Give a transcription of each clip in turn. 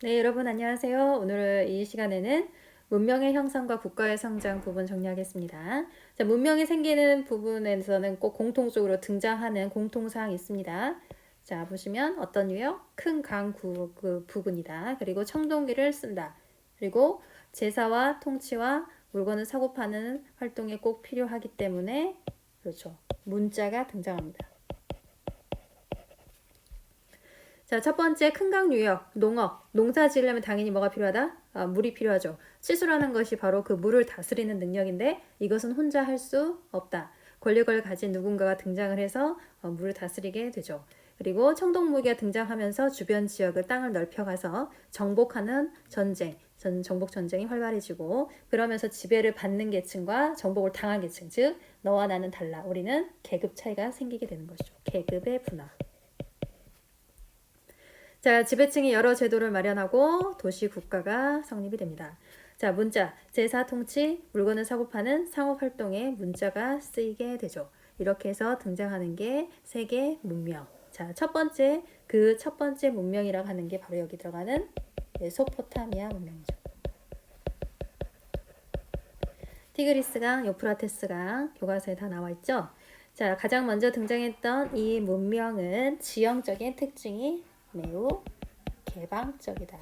네, 여러분 안녕하세요. 오늘 이 시간에는 문명의 형성과 국가의 성장 부분 정리하겠습니다. 자, 문명이 생기는 부분에서는 꼭 공통적으로 등장하는 공통사항이 있습니다. 자, 보시면 어떤 유형? 큰 강 부근이다. 그리고 청동기를 쓴다. 그리고 제사와 통치와 물건을 사고 파는 활동에 꼭 필요하기 때문에 그렇죠. 문자가 등장합니다. 자, 첫 번째 큰강 유역, 농업. 농사 지으려면 당연히 뭐가 필요하다? 물이 필요하죠. 치수라는 것이 바로 그 물을 다스리는 능력인데 이것은 혼자 할 수 없다. 권력을 가진 누군가가 등장을 해서 물을 다스리게 되죠. 그리고 청동무기가 등장하면서 주변 지역을 땅을 넓혀가서 정복하는 전쟁, 정복 전쟁이 활발해지고 그러면서 지배를 받는 계층과 정복을 당한 계층, 즉 너와 나는 달라. 우리는 계급 차이가 생기게 되는 것이죠. 계급의 분화. 자, 지배층이 여러 제도를 마련하고 도시 국가가 성립이 됩니다. 자, 문자, 제사, 통치, 물건을 사고 파는 상업 활동에 문자가 쓰이게 되죠. 이렇게 해서 등장하는 게 세계 문명. 자, 첫 번째 문명이라고 하는 게 바로 여기 들어가는 메소포타미아 문명이죠. 티그리스강, 요프라테스강 교과서에 다 나와 있죠. 자, 가장 먼저 등장했던 이 문명은 지형적인 특징이 매우 개방적이다.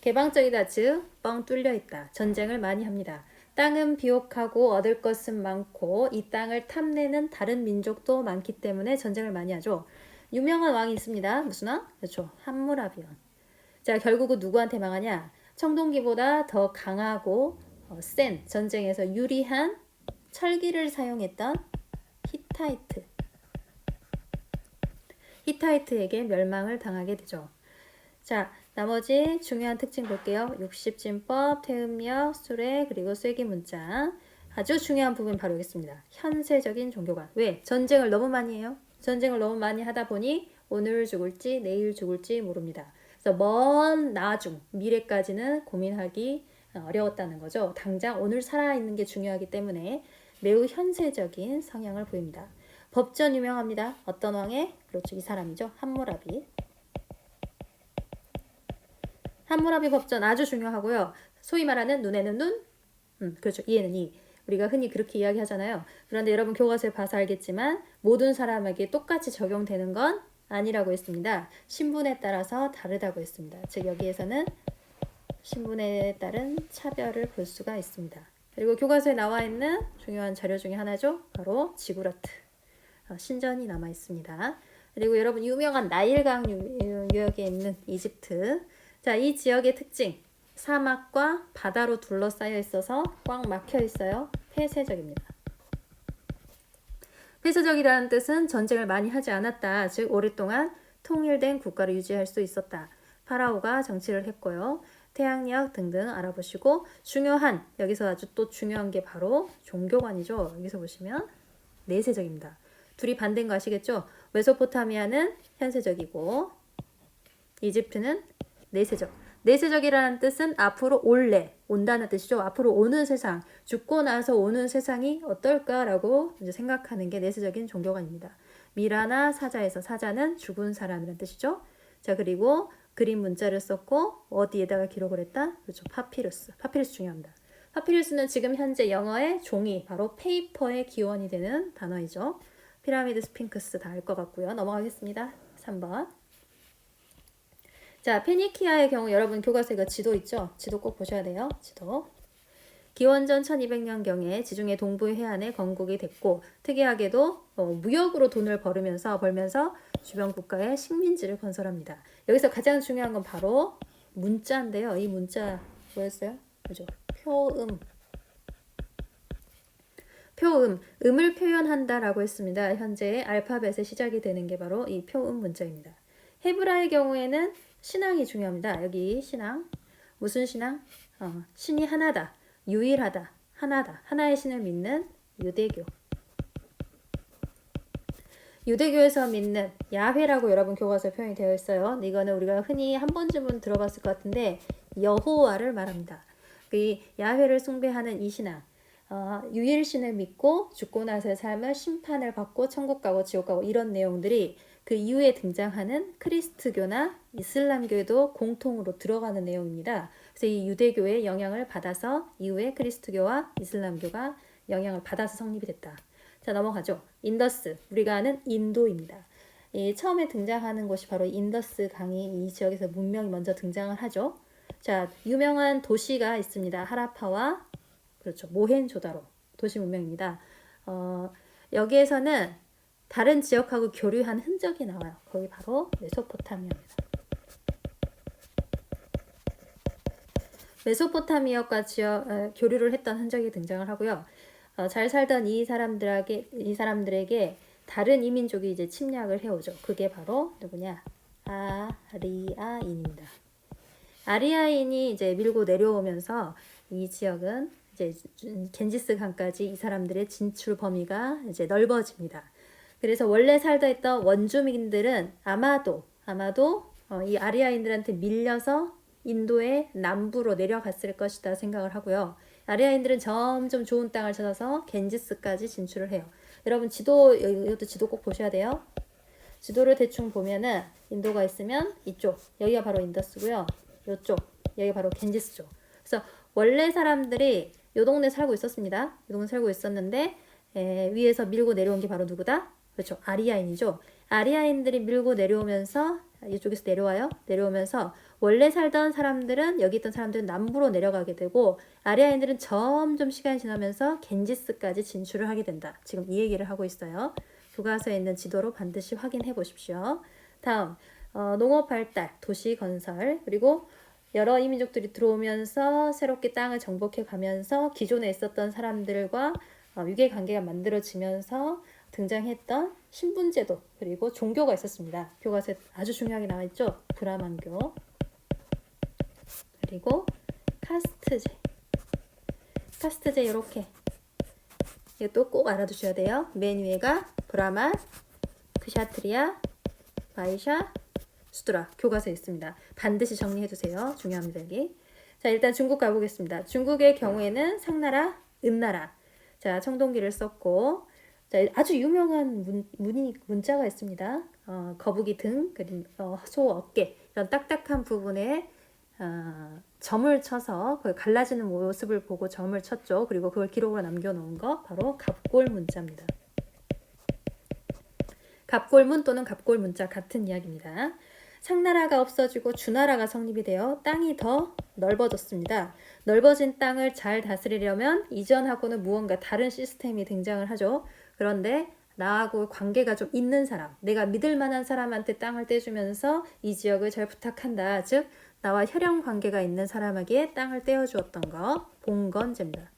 개방적이다, 즉 뻥 뚫려 있다. 전쟁을 많이 합니다. 땅은 비옥하고 얻을 것은 많고 이 땅을 탐내는 다른 민족도 많기 때문에 전쟁을 많이 하죠. 유명한 왕이 있습니다. 무슨 왕? 그렇죠. 함무라비 왕. 자, 결국은 누구한테 망하냐? 청동기보다 더 강하고 센 전쟁에서 유리한 철기를 사용했던 히타이트. 히타이트에게 멸망을 당하게 되죠. 자, 나머지 중요한 특징 볼게요. 60진법, 태음력, 수레, 그리고 쐐기문자. 아주 중요한 부분 바로 여기 있습니다. 현세적인 종교관. 왜? 전쟁을 너무 많이 해요. 전쟁을 너무 많이 하다 보니 오늘 죽을지 내일 죽을지 모릅니다. 그래서 먼 나중, 미래까지는 고민하기 어려웠다는 거죠. 당장 오늘 살아있는 게 중요하기 때문에 매우 현세적인 성향을 보입니다. 법전 유명합니다. 어떤 왕의? 그렇죠. 이 사람이죠. 함무라비. 함무라비 법전 아주 중요하고요. 소위 말하는 눈에는 눈, 그렇죠. 이에는 이. 우리가 흔히 그렇게 이야기하잖아요. 그런데 여러분 교과서에 봐서 알겠지만 모든 사람에게 똑같이 적용되는 건 아니라고 했습니다. 신분에 따라서 다르다고 했습니다. 즉 여기에서는 신분에 따른 차별을 볼 수가 있습니다. 그리고 교과서에 나와 있는 중요한 자료 중에 하나죠. 바로 지구라트. 신전이 남아 있습니다. 그리고 여러분 유명한 나일강 유역에 있는 이집트. 자, 이 지역의 특징. 사막과 바다로 둘러싸여 있어서 꽉 막혀 있어요. 폐쇄적입니다. 폐쇄적이라는 뜻은 전쟁을 많이 하지 않았다. 즉 오랫동안 통일된 국가를 유지할 수 있었다. 파라오가 정치를 했고요. 태양력 등등 알아보시고 중요한 여기서 아주 또 중요한 게 바로 종교관이죠. 여기서 보시면 내세적입니다. 둘이 반대인 거 아시겠죠? 메소포타미아는 현세적이고 이집트는 내세적. 내세적이라는 뜻은 앞으로 올래, 온다는 뜻이죠. 앞으로 오는 세상, 죽고 나서 오는 세상이 어떨까라고 이제 생각하는 게 내세적인 종교관입니다. 미라나 사자에서 사자는 죽은 사람이라는 뜻이죠. 자, 그리고 그림 문자를 썼고 어디에다가 기록을 했다? 그렇죠. 파피루스. 파피루스 중요합니다. 파피루스는 지금 현재 영어의 종이, 바로 페이퍼의 기원이 되는 단어이죠. 피라미드 스핑크스 다 알 것 같고요. 넘어가겠습니다. 3번. 자, 페니키아의 경우 여러분 교과서에 지도 있죠? 지도 꼭 보셔야 돼요. 지도. 기원전 1200년경에 지중해 동부 해안에 건국이 됐고 특이하게도 무역으로 돈을 벌면서 주변 국가에 식민지를 건설합니다. 여기서 가장 중요한 건 바로 문자인데요. 이 문자 뭐였어요? 그죠? 표음. 음을 표현한다라고 했습니다. 현재 알파벳에 시작이 되는 게 바로 이 표음 문자입니다. 헤브라의 경우에는 신앙이 중요합니다. 여기 신앙. 무슨 신앙? 신이 하나다. 유일하다. 하나다. 하나의 신을 믿는 유대교. 유대교에서 믿는 야훼라고 여러분 교과서에 표현이 되어 있어요. 이거는 우리가 흔히 한 번쯤은 들어봤을 것 같은데 여호와를 말합니다. 이 야훼를 숭배하는 이 신앙. 유일신을 믿고 죽고 나서의 삶을 심판을 받고 천국 가고 지옥 가고 이런 내용들이 그 이후에 등장하는 크리스트교나 이슬람교에도 공통으로 들어가는 내용입니다. 그래서 이 유대교의 영향을 받아서 이후에 크리스트교와 이슬람교가 영향을 받아서 성립이 됐다. 자, 넘어가죠. 인더스, 우리가 아는 인도입니다. 처음에 등장하는 곳이 바로 인더스 강이 이 지역에서 문명이 먼저 등장을 하죠. 자, 유명한 도시가 있습니다. 하라파와 그렇죠. 모헨조다로 도시 문명입니다. 여기에서는 다른 지역하고 교류한 흔적이 나와요. 거기 바로 메소포타미아입니다. 메소포타미아과 교류를 했던 흔적이 등장을 하고요. 잘 살던 이 사람들에게 다른 이민족이 이제 침략을 해오죠. 그게 바로 누구냐? 아리아인입니다. 아리아인이 이제 밀고 내려오면서 이 지역은 이제 겐지스 강까지 이 사람들의 진출 범위가 이제 넓어집니다. 그래서 원래 살다 있던 원주민들은 아마도 이 아리아인들한테 밀려서 인도의 남부로 내려갔을 것이다 생각을 하고요. 아리아인들은 점점 좋은 땅을 찾아서 겐지스까지 진출을 해요. 여러분 이것도 지도 꼭 보셔야 돼요. 지도를 대충 보면은 인도가 있으면 이쪽 여기가 바로 인더스고요. 이쪽 여기가 바로 겐지스죠. 그래서 원래 사람들이 이 동네 살고 있었습니다. 이 동네 살고 있었는데 위에서 밀고 내려온 게 바로 누구다? 그렇죠. 아리아인이죠. 아리아인들이 밀고 내려오면서 이쪽에서 내려와요. 내려오면서 원래 살던 사람들은 여기 있던 사람들은 남부로 내려가게 되고 아리아인들은 점점 시간이 지나면서 겐지스까지 진출을 하게 된다. 지금 이 얘기를 하고 있어요. 교과서에 있는 지도로 반드시 확인해 보십시오. 다음 농업 발달, 도시 건설, 그리고 여러 이민족들이 들어오면서 새롭게 땅을 정복해 가면서 기존에 있었던 사람들과 유대 관계가 만들어지면서 등장했던 신분제도 그리고 종교가 있었습니다. 교과서에 아주 중요하게 나와 있죠. 브라만교 그리고 카스트제 이렇게 이것도 꼭 알아두셔야 돼요. 맨 위에가 브라만, 크샤트리아, 바이샤, 수드라 교과서에 있습니다. 반드시 정리해두세요. 중요합니다. 여기. 자, 일단 중국 가보겠습니다. 중국의 경우에는 상나라, 은나라. 자, 청동기를 썼고 자, 아주 유명한 문자가 있습니다. 거북이 등, 그리고 소 어깨 이런 딱딱한 부분에 점을 쳐서 그걸 갈라지는 모습을 보고 점을 쳤죠. 그리고 그걸 기록으로 남겨놓은 거 바로 갑골 문자입니다. 갑골문 또는 갑골 문자 같은 이야기입니다. 상나라가 없어지고 주나라가 성립이 되어 땅이 더 넓어졌습니다. 넓어진 땅을 잘 다스리려면 이전하고는 무언가 다른 시스템이 등장을 하죠. 그런데 나하고 관계가 좀 있는 사람, 내가 믿을 만한 사람한테 땅을 떼주면서 이 지역을 잘 부탁한다. 즉 나와 혈연 관계가 있는 사람에게 땅을 떼어주었던 거 봉건제입니다.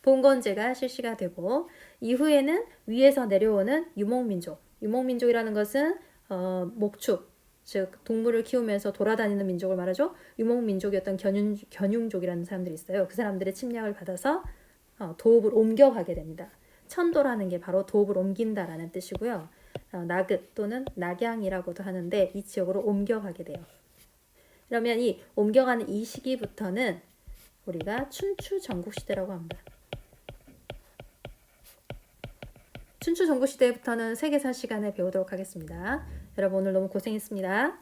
봉건제가 실시가 되고 이후에는 위에서 내려오는 유목민족이라는 것은 목축, 즉 동물을 키우면서 돌아다니는 민족을 말하죠. 유목민족이었던 견융족이라는 사람들이 있어요. 그 사람들의 침략을 받아서 도읍을 옮겨가게 됩니다. 천도라는 게 바로 도읍을 옮긴다라는 뜻이고요. 나긋 또는 낙양이라고도 하는데 이 지역으로 옮겨가게 돼요. 그러면 이 옮겨가는 이 시기부터는 우리가 춘추 전국시대라고 합니다. 춘추 전국시대부터는 세계사 시간에 배우도록 하겠습니다. 여러분 오늘 너무 고생했습니다.